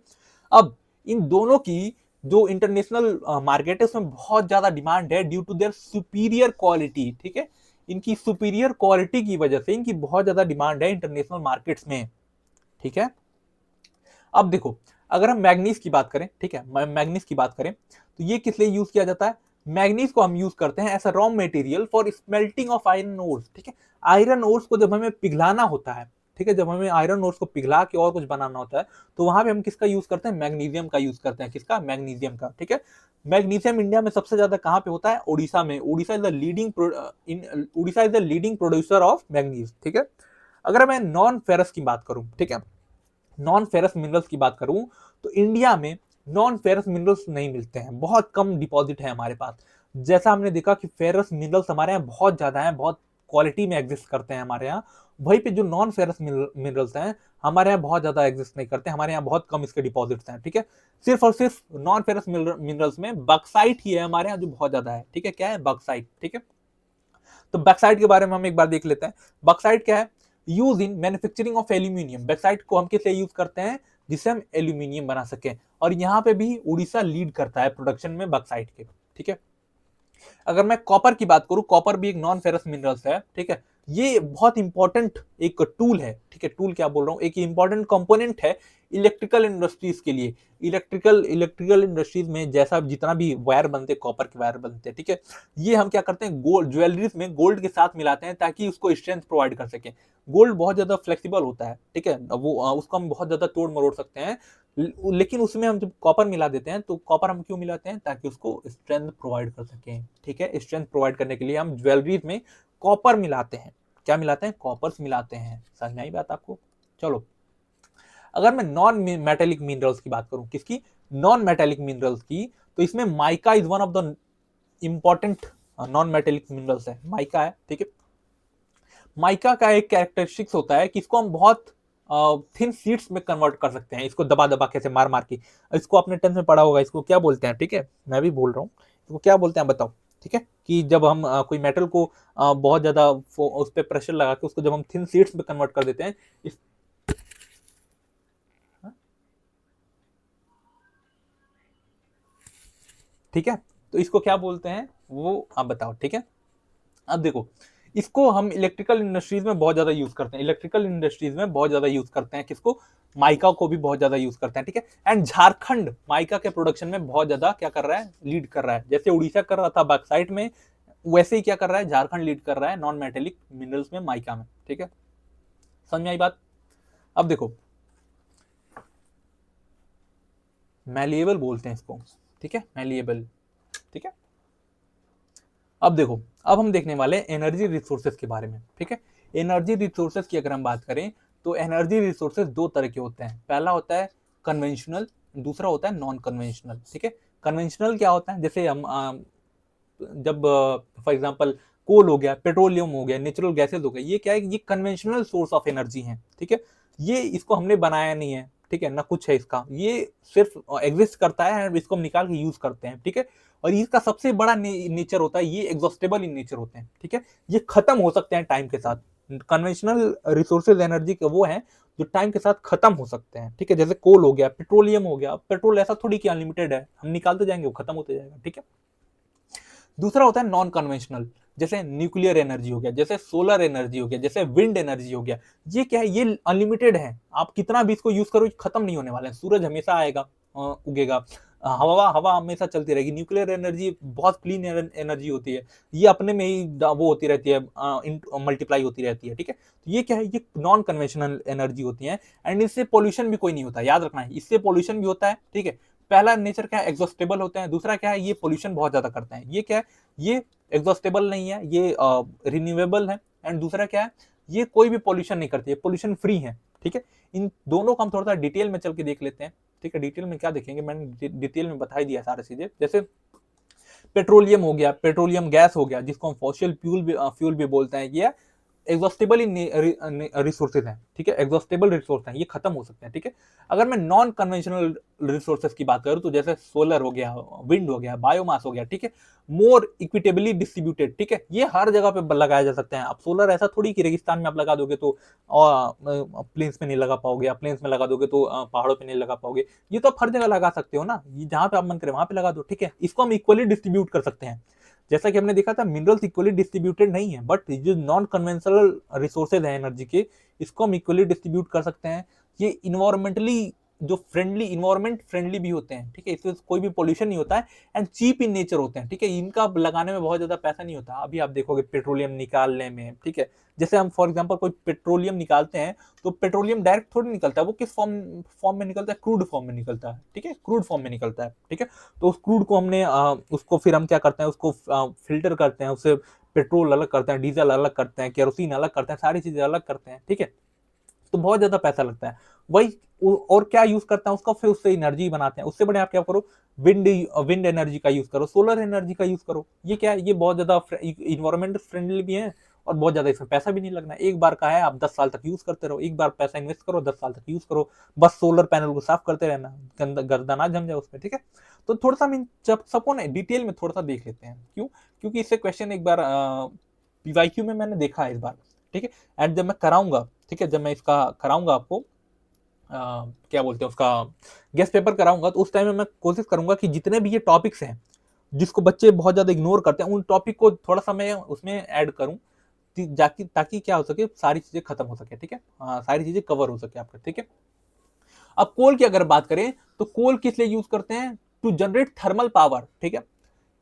अब इन दोनों की जो इंटरनेशनल मार्केट है उसमें बहुत ज्यादा डिमांड है due to their superior quality, ठीक है। इनकी सुपीरियर क्वालिटी की वजह से इनकी बहुत ज्यादा डिमांड है इंटरनेशनल मार्केट्स में, ठीक है। अब देखो, अगर हम मैग्नीज की बात करें, ठीक है, मैग्नीज की बात करें तो ये किस लिए यूज किया जाता है, मैग्नीज को हम यूज करते हैं as a raw material for smelting of iron ores, ठीक है। आयरन ओर्स को जब हमें पिघलाना होता है, ठीक है, जब हमें आयरन ओर्स को पिघला के और कुछ बनाना होता है तो वहां पे हम किसका यूज करते हैं, मैग्नीशियम का यूज करते हैं। किसका, मैग्नीशियम का, ठीक है। मैग्नीशियम इंडिया में सबसे ज्यादा कहां पे होता है, उड़ीसा में। Orissa is the leading Orissa is the leading producer of manganese, ठीक है। अगर मैं नॉन फेरस की बात करूं, ठीक है, नॉन फेरस मिनरल्स की बात करूं तो इंडिया में नॉन फेरस मिनरल्स नहीं मिलते हैं, बहुत कम डिपॉजिट है हमारे पास। जैसा हमने देखा कि फेरस मिनरल्स हमारे यहाँ बहुत ज्यादा हैं, बहुत क्वालिटी में एग्जिस्ट करते हैं हमारे यहाँ, वहीं पे जो नॉन फेरस मिनरल्स हैं हमारे यहाँ बहुत ज्यादा एग्जिस्ट नहीं करते, हमारे यहाँ बहुत कम इसके डिपॉजिट्स हैं, ठीक है। सिर्फ और सिर्फ नॉन फेरस मिनरल्स में बक्साइट ही है हमारे यहाँ जो बहुत ज्यादा है, ठीक है। क्या है, बक्साइट, ठीक है। तो बैक्साइड के बारे में हम एक बार देख लेते हैं। बक्साइड क्या है, use in manufacturing of aluminium. Bauxite को हम किस लिए यूज करते हैं, जिससे हम एल्यूमिनियम बना सकें, और यहाँ पे भी उड़ीसा लीड करता है प्रोडक्शन में बक्साइड के, ठीक है। अगर मैं कॉपर की बात करूं, कॉपर भी एक नॉन फेरस मिनरल्स है, ठीक है। ये बहुत इंपॉर्टेंट एक टूल है, ठीक है, टूल क्या बोल रहा हूं, एक इंपॉर्टेंट कंपोनेंट है इलेक्ट्रिकल इंडस्ट्रीज के लिए। इलेक्ट्रिकल इंडस्ट्रीज में जैसा जितना भी वायर बनते हैं, कॉपर के वायर बनते हैं, ठीक है। ये हम क्या करते हैं, गोल्ड ज्वेलरीज में गोल्ड के साथ मिलाते हैं ताकि उसको स्ट्रेंथ प्रोवाइड कर सके। गोल्ड बहुत ज्यादा फ्लेक्सिबल होता है, ठीक है, वो उसको हम बहुत ज्यादा तोड़ मरोड़ सकते हैं, लेकिन उसमें हम जब कॉपर मिला देते हैं तो कॉपर हम क्यों मिलाते हैं, ताकि उसको स्ट्रेंथ प्रोवाइड कर सकें, ठीक है। स्ट्रेंथ प्रोवाइड करने के लिए हम ज्वेलरीज में कॉपर मिलाते हैं। क्या मिलाते हैं, कॉपर्स मिलाते हैं। समझ में आई बात आपको। चलो, अगर मैं नॉन मेटेलिक मिनरल्स की बात करूं, किसकी, नॉन मेटेलिक मिनरल्स की, तो इसमें mica is one of the important non metallic minerals है, माइका है, ठीक है। माइका का एक कैरेक्टरिस्टिक्स होता है कि इसको हम बहुत थिन शीट्स में कन्वर्ट कर सकते हैं, इसको दबा दबा कैसे मार मार के। इसको आपने 10th में पढ़ा होगा, इसको क्या बोलते हैं, ठीक है, मैं भी बोल रहा हूँ, इसको क्या बोलते हैं बताओ, ठीक है, कि जब हम कोई मेटल को बहुत ज्यादा उस पर प्रेशर लगा के उसको जब हम थिन शीट्स में कन्वर्ट कर देते हैं इस, ठीक है, तो इसको क्या बोलते हैं वो आप बताओ, ठीक है। अब देखो, इसको हम इलेक्ट्रिकल इंडस्ट्रीज में बहुत ज्यादा यूज करते हैं, इलेक्ट्रिकल इंडस्ट्रीज में बहुत ज्यादा यूज करते हैं, किसको, माइका को भी बहुत ज्यादा यूज करते हैं, ठीक है। एंड झारखंड माइका के प्रोडक्शन में बहुत ज्यादा क्या कर रहा है, लीड कर रहा है, जैसे उड़ीसा कर रहा था बॉक्साइट में, वैसे ही क्या कर रहा है, झारखंड लीड कर रहा है नॉन मेटेलिक मिनरल्स में, माइका में, ठीक है, समझ में आई बात। अब देखो, मैलिएबल बोलते हैं इसको, ठीक है, मैलिएबल, ठीक है। अब देखो, अब हम देखने वाले एनर्जी रिसोर्सेज के बारे में, ठीक है। एनर्जी रिसोर्सेज की अगर हम बात करें तो एनर्जी रिसोर्सेज दो तरह के होते हैं, पहला होता है कन्वेंशनल, दूसरा होता है नॉन कन्वेंशनल, ठीक है। कन्वेंशनल क्या होता है, जैसे हम जब फॉर एग्जांपल कोल हो गया, पेट्रोलियम हो गया, नेचुरल गैसेज हो गया, ये क्या है, ये कन्वेंशनल सोर्स ऑफ एनर्जी है, ठीक है। ये इसको हमने बनाया नहीं है, ठीक है, ना कुछ है इसका, ये सिर्फ एग्जिस्ट करता है, इसको हम निकाल के यूज करते हैं, ठीक है। और इसका सबसे बड़ा नेचर होता है, ये एग्जॉस्टेबल इन नेचर होते हैं, ठीक है, ये खत्म हो सकते हैं टाइम के साथ। कन्वेंशनल रिसोर्सेज एनर्जी के वो हैं जो टाइम के साथ खत्म हो सकते हैं, ठीक है, जैसे कोल हो गया, पेट्रोलियम हो गया, पेट्रोल ऐसा थोड़ी कि अनलिमिटेड है, हम निकालते जाएंगे वो खत्म होते जाएगा, ठीक है। दूसरा होता है नॉन कन्वेंशनल, जैसे न्यूक्लियर एनर्जी हो गया, जैसे सोलर एनर्जी हो गया, जैसे विंड एनर्जी हो गया, ये क्या है, ये अनलिमिटेड है, आप कितना भी इसको यूज करो खत्म नहीं होने वाला है, सूरज हमेशा आएगा, उगेगा, हवा हवा हमेशा चलती रहेगी। न्यूक्लियर एनर्जी बहुत क्लीन एनर्जी होती है, ये अपने में ही वो होती रहती है, मल्टीप्लाई होती रहती है, ठीक है। तो ये क्या है, ये नॉन कन्वेंशनल एनर्जी होती है, एंड इससे पोल्यूशन भी कोई नहीं होता, याद रखना है, इससे पोल्यूशन भी होता है, ठीक है। पहला नेचर क्या है, एग्जॉस्टेबल होते हैं, दूसरा क्या है, ये पोल्यूशन बहुत ज्यादा करते हैं, ये क्या है, ये एग्जॉस्टेबल नहीं है, ये रिन्यूएबल है, एंड दूसरा क्या है, ये कोई भी पोल्यूशन नहीं करती है, पोल्यूशन फ्री है, ठीक है। इन दोनों को हम थोड़ा सा डिटेल में चल के देख लेते हैं, ठीक है। डिटेल में क्या देखेंगे, मैंने डिटेल में बता ही दिया सारी चीजें, जैसे पेट्रोलियम हो गया, पेट्रोलियम गैस हो गया, जिसको हम फॉसिल फ्यूल भी बोलते हैं, ये एग्जॉस्टेबल इन रिसोर्सेज हैं, ठीक है, एग्जॉस्टेबल रिसोर्स हैं, ये खत्म हो सकते हैं, ठीक है। अगर मैं नॉन कन्वेंशनल रिसोर्सेज की बात करूं तो जैसे सोलर हो गया, विंड हो गया, बायोमास हो गया, ठीक है, मोर इक्विटेबली डिस्ट्रीब्यूटेड, ठीक है, ये हर जगह पे लगाया जा सकते हैं। अब सोलर ऐसा थोड़ी कि रेगिस्तान में आप लगा दोगे तो प्लेन्स में नहीं लगा पाओगे, आप प्लेन्स में लगा दोगे तो पहाड़ों पे नहीं लगा पाओगे, ये तो आप हर जगह लगा सकते हो ना, ये जहां पे आप मन करे वहां पे लगा दो, ठीक है। इसको हम इक्वली डिस्ट्रीब्यूट कर सकते हैं, जैसा कि हमने देखा था मिनरल्स इक्वली डिस्ट्रीब्यूटेड नहीं है, बट जो नॉन कन्वेंशनल रिसोर्सेज है एनर्जी के, इसको हम इक्वली डिस्ट्रीब्यूट कर सकते हैं। ये इन्वायरमेंटली जो फ्रेंडली, इन्वायरमेंट फ्रेंडली भी होते हैं, ठीक है, इसमें कोई भी पोल्यूशन नहीं होता है, एंड चीप इन नेचर होते हैं, ठीक है, इनका लगाने में बहुत ज्यादा पैसा नहीं होता। अभी आप देखोगे पेट्रोलियम निकालने में, ठीक है, जैसे हम फॉर एग्जांपल कोई पेट्रोलियम निकालते हैं तो पेट्रोलियम डायरेक्ट थोड़ी निकलता है, वो किस फॉर्म फॉर्म में निकलता है, क्रूड फॉर्म में निकलता है, ठीक है, क्रूड फॉर्म में निकलता है, ठीक है। तो उस क्रूड को हमने उसको फिर हम क्या करते हैं, उसको फिल्टर करते हैं, उससे पेट्रोल अलग करते हैं, डीजल अलग करते हैं, केरोसिन अलग करते हैं, सारी चीजें अलग करते हैं, ठीक है। तो बहुत ज्यादा पैसा लगता है, वही और क्या यूज करते हैं उसका, फिर उससे एनर्जी बनाते हैं, उससे बड़े आप क्या करो, विंड विंड एनर्जी का यूज करो, सोलर एनर्जी का यूज करो, ये क्या है, ये बहुत ज्यादा इन्वायरमेंट फ्रेंडली भी है, और बहुत ज्यादा इसमें पैसा भी नहीं लगना, एक बार का है, आप 10 साल तक यूज करते रहो, एक बार पैसा इन्वेस्ट करो, 10 साल तक यूज करो, बस सोलर पैनल को साफ करते रहना, गर्दा ना जम जाए उसमें, ठीक है। तो थोड़ा सा हम जब सबको ना डिटेल में थोड़ा सा देख लेते हैं, क्यों, क्योंकि इससे क्वेश्चन एक बार पीवाईक्यू में मैंने देखा है इस बार, ठीक है। एंड जब मैं कराऊंगा, ठीक है, जब मैं इसका कराऊंगा आपको क्या बोलते हैं उसका गेस्ट पेपर कराऊंगा, तो उस टाइम में मैं कोशिश करूंगा कि जितने भी ये टॉपिक्स हैं जिसको बच्चे बहुत ज्यादा इग्नोर करते हैं, उन टॉपिक को थोड़ा सा मैं उसमें ऐड करूं, जाकि ताकि क्या हो सके, सारी चीजें खत्म हो सके, ठीक है, सारी चीजें कवर हो सके आपका, ठीक है। अब कोल की अगर बात करें तो कोल किस लिए यूज करते हैं, टू जनरेट थर्मल पावर, ठीक है।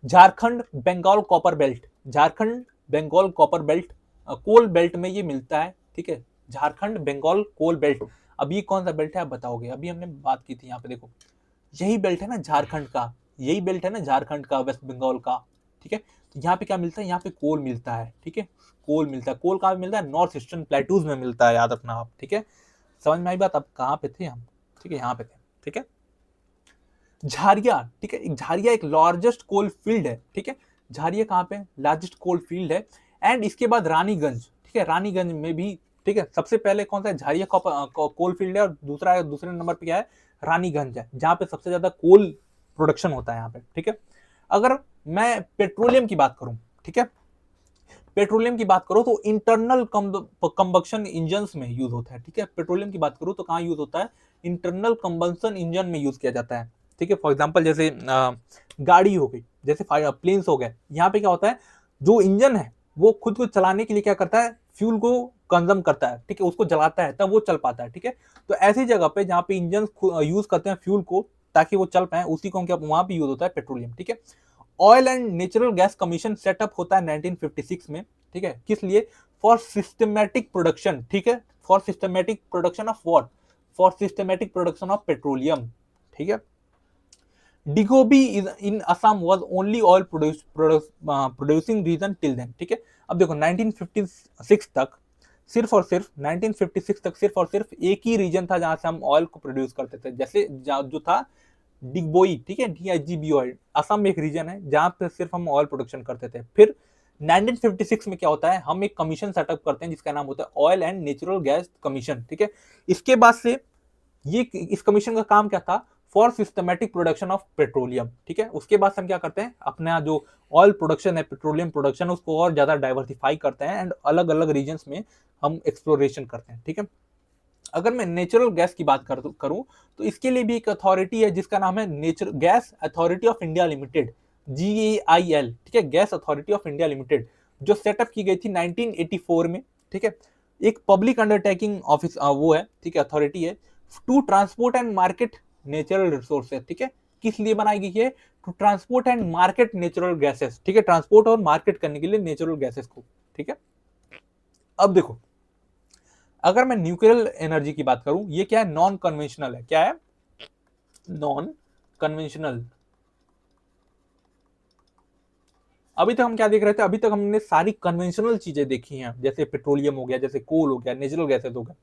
Jharkhand Bengal copper belt, Jharkhand Bengal copper belt, coal belt में ये मिलता है, ठीक है, झारखंड बंगाल कोल बेल्ट। अब ये कौन सा बेल्ट है आप बताओगे, अभी हमने बात की थी, यहाँ पे देखो, यही बेल्ट है ना झारखंड का, यही बेल्ट है ना झारखंड का, वेस्ट बंगाल का, ठीक है। तो यहाँ पे क्या मिलता है, यहाँ पे कोल मिलता है, ठीक है, कोल मिलता है, कोल कहाँ मिलता है, नॉर्थ ईस्टर्न प्लेटूज में मिलता है, याद रखना आप, ठीक है। समझ में आई बात, अब कहाँ पे थे हम, ठीक है, यहाँ पे थे, ठीक है। झारिया, ठीक है, झारिया एक लार्जेस्ट कोल फील्ड है, ठीक है, झारिया कहाँ पे लार्जेस्ट कोल फील्ड है। एंड इसके बाद रानीगंज, ठीक है, रानीगंज में भी ठीक है। सबसे पहले कौन सा है, झारिया कोल फील्ड है, और दूसरे नंबर पे क्या है, रानीगंज है, जहां पे सबसे ज्यादा कोल प्रोडक्शन होता है यहाँ पे, ठीक है। अगर मैं पेट्रोलियम की बात करूं, ठीक है, पेट्रोलियम की बात करो तो इंटरनल कंबक्शन इंजन में यूज होता है, ठीक है। पेट्रोलियम की बात करो तो कहाँ यूज होता है, इंटरनल कंबक्शन इंजन में यूज किया जाता है, ठीक है। फॉर एग्जांपल जैसे गाड़ी हो गई, जैसे प्लेन्स हो गए, यहाँ पे क्या होता है, जो इंजन है वो खुद को चलाने के लिए क्या करता है, फ्यूल को कंजम करता है, ठीक है, उसको जलाता है तब वो चल पाता है, ठीक है। तो ऐसी जगह पे जहाँ पे इंजन यूज करते हैं फ्यूल को ताकि वो चल पाए, उसी को क्या वहां पे यूज होता है पेट्रोलियम, ठीक है। Oil and natural gas commission setup होता है 1956 में, ठीक है। किस लिए, फॉर सिस्टमैटिक प्रोडक्शन, ठीक है, for systematic production of what, for systematic production of petroleum, ठीक है। Digboi in Assam was only oil producing region till then, ठीक है। अब देखो 1956 तक सिर्फ और सिर्फ 1956 तक सिर्फ और सिर्फ एक ही रीजन था जहां से हम ऑयल को प्रोड्यूस करते थे, जैसे जो था डिगबोई, ठीक है, DIGBOI, असम में एक रीजन है जहां पे सिर्फ हम ऑयल प्रोडक्शन करते थे। फिर 1956 में क्या होता है, हम एक कमीशन सेटअप करते हैं जिसका नाम होता है oil and natural gas commission, ठीक है। इसके बाद से ये इस कमीशन का काम क्या था, for systematic production of petroleum, ठीक है। उसके बाद हम क्या करते हैं, अपना जो ऑयल प्रोडक्शन है, पेट्रोलियम प्रोडक्शन, उसको और ज्यादा डाइवर्सिफाई करते हैं एंड अलग अलग रीजन में हम एक्सप्लोरेशन करते हैं, ठीक है। अगर मैं नेचुरल गैस की बात करूं तो इसके लिए भी एक अथॉरिटी है जिसका नाम है natural gas authority of India limited, GAIL, ठीक है, gas authority of India limited, जो सेटअप की गई थी 1984 में, ठीक है। एक पब्लिक अंडरटेकिंग ऑफिस वो है, ठीक है, अथॉरिटी है, to transport and market natural resources, ठीक है। किस लिए बनाई गई है, to transport and market natural gases, ठीक है, ट्रांसपोर्ट और मार्केट करने के लिए नेचुरल गैसेस को, ठीक है। अब देखो, अगर मैं न्यूक्लियर एनर्जी की बात करूं, ये क्या है, नॉन कन्वेंशनल है, क्या है, नॉन कन्वेंशनल। अभी तक हम क्या देख रहे थे, अभी तक हमने सारी कन्वेंशनल चीजें देखी हैं, जैसे पेट्रोलियम हो गया, जैसे कोल हो गया, नेचुरल गैसेस हो गया।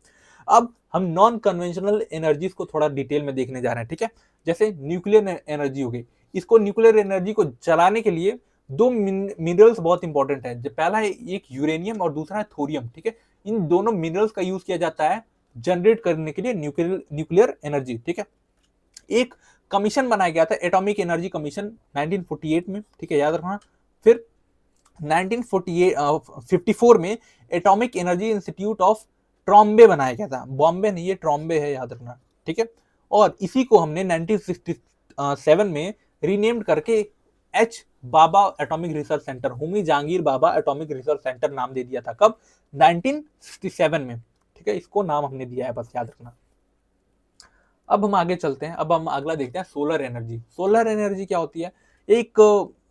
अब हम नॉन कन्वेंशनल एनर्जीज को थोड़ा डिटेल में देखने जा रहे हैं, ठीक है। जैसे न्यूक्लियर एनर्जी हो गई, इसको न्यूक्लियर एनर्जी को जलाने के लिए दो मिनरल्स बहुत इंपॉर्टेंट है, जो पहला है एक यूरेनियम और दूसरा है थोरियम, ठीक है। इन दोनों मिनरल्स का यूज किया जाता है जनरेट करने के लिए न्यूक्लियर एनर्जी, ठीक है। एक कमीशन बनाया गया था, एटॉमिक एनर्जी कमीशन 1948 में, ठीक है, याद रखना। फिर 1954 में atomic energy institute of Trombay बनाया गया था, बॉम्बे नहीं, ये ट्रॉम्बे है, याद रखना, ठीक है। और इसी को हमने 1967 में रीनेम्ड करके H Bhabha atomic research centre, Homi Jehangir Bhabha atomic research centre नाम दे दिया था, कब, 1967 में, ठीक है। इसको नाम हमने दिया है, बस याद रखना। अब हम आगे चलते हैं, अब हम अगला देखते हैं सोलर एनर्जी। सोलर एनर्जी क्या होती है, एक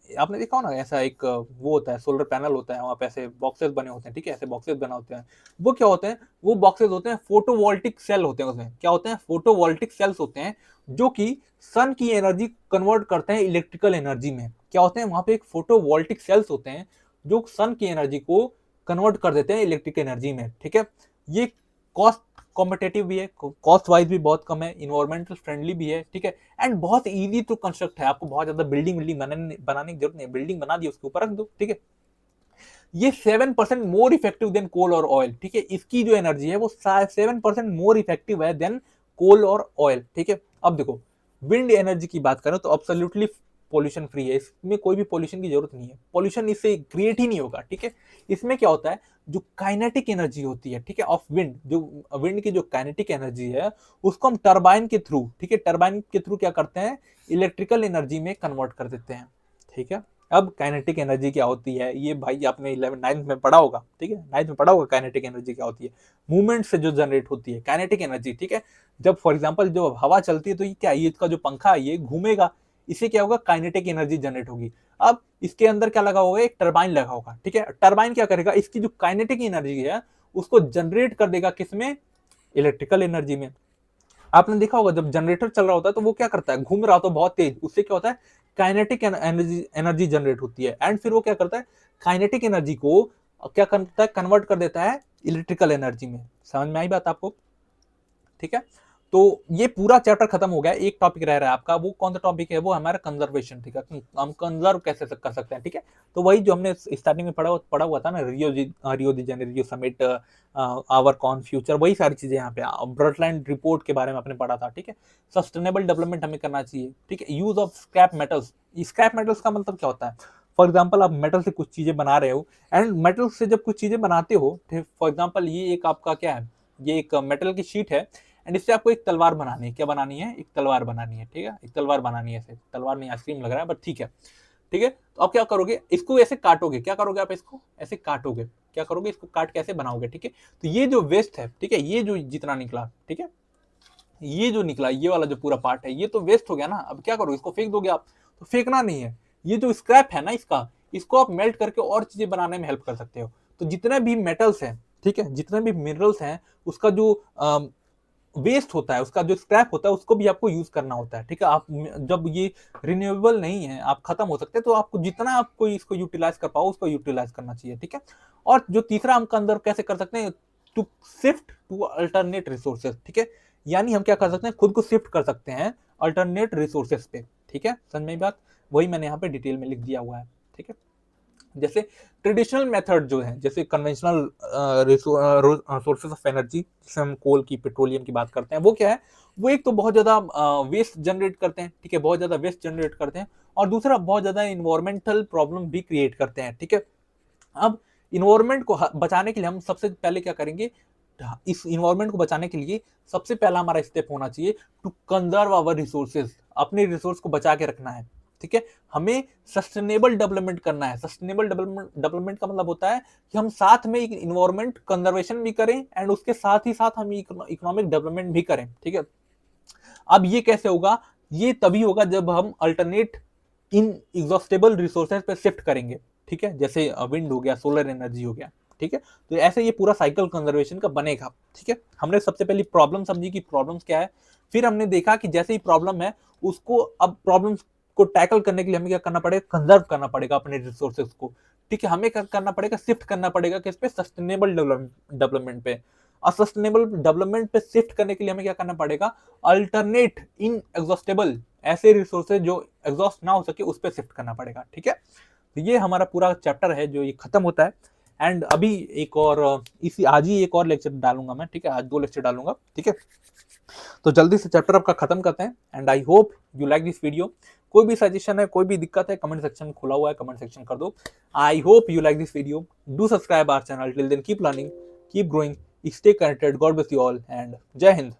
आपने देखा हो ना, ऐसा एक वो होता है, सोलर पैनल होता है, वहां पे ऐसे बॉक्सेस बने होते हैं, ठीक है, ऐसे बॉक्सेस बने होते हैं। वो क्या होते हैं, वो बॉक्सेस होते हैं फोटोवोल्टिक सेल होते हैं, उसमें क्या होते हैं, फोटोवोल्टिक सेल्स होते हैं, जो कि सन की एनर्जी कन्वर्ट करते हैं इलेक्ट्रिकल एनर्जी में। क्या होते हैं, वहां पे एक फोटोवोल्टिक सेल्स होते हैं जो सन की एनर्जी को कन्वर्ट कर देते हैं इलेक्ट्रिक एनर्जी में, ठीक है। ये कॉस्ट कॉम्पिटेटिव भी है, कॉस्ट वाइज भी बहुत कम है, इन्वायरमेंटल फ्रेंडली भी है, ठीक है, एंड बहुत इजी टू कंस्ट्रक्ट है, आपको बहुत ज्यादा बिल्डिंग बनाने की जरूरत नहीं, बिल्डिंग बना दी उसके ऊपर रख दो, ठीक है। ये 7% मोर इफेक्टिव देन कोल और ऑयल, ठीक है, इसकी जो एनर्जी है वो 7% मोर इफेक्टिव है देन कोल और ऑयल, ठीक है। अब देखो, विंड एनर्जी की बात करें तो एब्सोल्युटली पोल्यूशन फ्री है, इसमें कोई भी पोल्यूशन की जरूरत नहीं है, पोल्यूशन इससे क्रिएट ही नहीं होगा, ठीक है। इसमें क्या होता है, जो काइनेटिक एनर्जी होती है, ठीक है, ऑफ विंड, जो विंड की जो काइनेटिक एनर्जी है उसको हम टरबाइन के थ्रू, ठीक है, टरबाइन के थ्रू क्या करते हैं, इलेक्ट्रिकल एनर्जी में कन्वर्ट कर देते हैं, ठीक है। अब काइनेटिक एनर्जी क्या होती है, ये भाई आपने 9th में पढ़ा होगा, ठीक है, 9th में पढ़ा होगा काइनेटिक एनर्जी क्या होती है, मूवमेंट से जो जनरेट होती है काइनेटिक एनर्जी, ठीक है। जब फॉर एग्जांपल जो हवा चलती है तो ये क्या, ये इसका जो पंखा है ये घूमेगा, इससे क्या होगा, काइनेटिक एनर्जी जनरेट होगी। अब इसके अंदर क्या लगा होगा, एक टरबाइन लगा होगा, ठीक है। टरबाइन क्या करेगा, इसकी जो काइनेटिक एनर्जी है उसको जनरेट कर देगा, किसमें, इलेक्ट्रिकल एनर्जी में। आपने देखा होगा जब जनरेटर चल रहा होता है तो वो क्या करता है, घूम रहा होता है बहुत तेज, उससे क्या होता है, काइनेटिक एनर्जी जनरेट होती है, एंड फिर वो क्या करता है, काइनेटिक एनर्जी को क्या करता है, कन्वर्ट कर देता है इलेक्ट्रिकल एनर्जी में। समझ में आई बात आपको, ठीक है। तो ये पूरा चैप्टर खत्म हो गया, एक टॉपिक रह रहा है आपका, वो कौन सा टॉपिक है, वो हमारा कंजर्वेशन, ठीक है, हम कंजर्व कैसे कर सकते हैं, ठीक है। तो वही जो हमने स्टार्टिंग में पढ़ा हुआ था ना, Rio de Janeiro summit, our common future, वही सारी चीजें यहाँ पे, ब्रॉडलैंड रिपोर्ट के बारे में आपने पढ़ा था, ठीक है। सस्टेनेबल डेवलपमेंट हमें करना चाहिए, ठीक है। Use of scrap metals, scrap metals का मतलब क्या होता है? फॉर एग्जाम्पल आप मेटल से कुछ चीजें बना रहे हो, एंड मेटल से जब कुछ चीजें बनाते हो, फॉर एग्जाम्पल ये एक आपका क्या है, ये एक मेटल की शीट है, एंड इससे आपको एक तलवार बनानी है, क्या बनानी है, एक तलवार बनानी है, ठीक है, एक तलवार बनानी है, ऐसे तलवार नहीं, आइसक्रीम लग रहा है, बट ठीक है, ठीक है। तो आप क्या करोगे, इसको ऐसे काटोगे, क्या करोगे आप, इसको ऐसे काटोगे, क्या करोगे, इसको काट के ऐसे बनाओगे, ठीक है। तो ये जो वेस्ट है, ठीक है, ये जो जितना निकला, ठीक है, ये जो निकला, ये वाला जो पूरा पार्ट है, ये तो वेस्ट हो गया ना, अब क्या करोगे, इसको फेंक दोगे आप? तो फेंकना नहीं है, ये जो स्क्रैप है ना इसका, इसको आप मेल्ट करके और चीजें बनाने में हेल्प कर सकते हो। तो जितने भी मेटल्स हैं, ठीक है, जितने भी मिनरल्स हैं, उसका जो वेस्ट होता है, उसका जो स्क्रैप होता है, उसको भी आपको यूज करना होता है, ठीक है। आप जब ये रिन्यूएबल नहीं है, आप खत्म हो सकते हैं, तो आपको जितना आपको इसको यूटिलाइज कर पाओ, उसको यूटिलाइज करना चाहिए, ठीक है। और जो तीसरा हम कंजर्व कैसे कर सकते हैं, to shift to alternate resources, ठीक है। यानी हम क्या कर सकते हैं, खुद को शिफ्ट कर सकते हैं अल्टरनेट रिसोर्सेज पे, ठीक है, समझ में बात, वही मैंने यहाँ पे डिटेल में लिख दिया हुआ है, ठीक है। जैसे ट्रेडिशनल मेथड जो है, जैसे कन्वेंशनल सोर्सेज ऑफ एनर्जी, जिसे हम कोल की, पेट्रोलियम की बात करते हैं, वो क्या है, वो एक तो बहुत ज्यादा वेस्ट जनरेट करते हैं, ठीक है, बहुत ज्यादा वेस्ट जनरेट करते हैं, और दूसरा बहुत ज्यादा इन्वायरमेंटल प्रॉब्लम भी क्रिएट करते हैं, ठीक है। अब इन्वायरमेंट को बचाने के लिए हम सबसे पहले क्या करेंगे, इस इन्वायरमेंट को बचाने के लिए सबसे पहला हमारा स्टेप होना चाहिए टू कंजर्व आवर रिसोर्सेज, अपने रिसोर्स को बचा के रखना है, ठीक है। हमें सस्टेनेबल डेवलपमेंट करना है। सस्टेनेबल डेवलपमेंट का मतलब होता है कि हम साथ में इन्वायरमेंट कंजर्वेशन भी करें, एंड उसके साथ ही साथ हम इकोनॉमिक डेवलपमेंट भी करें, ठीक है। अब ये कैसे होगा, ये तभी होगा जब हम अल्टरनेट इन एग्जॉस्टेबल रिसोर्सेज पे शिफ्ट करेंगे, ठीक है, जैसे विंड हो गया, सोलर एनर्जी हो गया, ठीक है। तो ऐसे ये पूरा साइकिल कंजर्वेशन का बनेगा, ठीक है। हमने सबसे पहले प्रॉब्लम समझी कि प्रॉब्लम्स क्या है, फिर हमने देखा कि जैसे ही प्रॉब्लम है, उसको अब प्रॉब्लम्स को टैकल करने के लिए हमें क्या करना पड़ेगा, कंजर्व करना पड़ेगा अपने रिसोर्सेज को, ठीक है। हमें क्या करना पड़ेगा, शिफ्ट करना पड़ेगा किस पे, सस्टेनेबल डेवलपमेंट पे। और सस्टेनेबल डेवलपमेंट पे शिफ्ट करने के लिए हमें क्या करना पड़ेगा, अल्टरनेट इन एग्जॉस्टेबल, ऐसे रिसोर्सेज जो एग्जॉस्ट ना हो सके, उस पर शिफ्ट करना पड़ेगा, ठीक है। तो ये हमारा पूरा चैप्टर है जो ये खत्म होता है। एंड अभी एक और इसी आज ही एक और लेक्चर डालूंगा मैं, ठीक है, आज 2 लेक्चर डालूंगा, ठीक है। तो जल्दी से चैप्टर आपका खत्म करते हैं, and I hope you like this video. कोई भी सजेशन है, कोई भी दिक्कत है, कमेंट सेक्शन खुला हुआ है, कमेंट सेक्शन कर दो। I hope you like this video, do subscribe our channel, till then keep learning, keep growing, stay connected, God bless you all, and जय हिंद।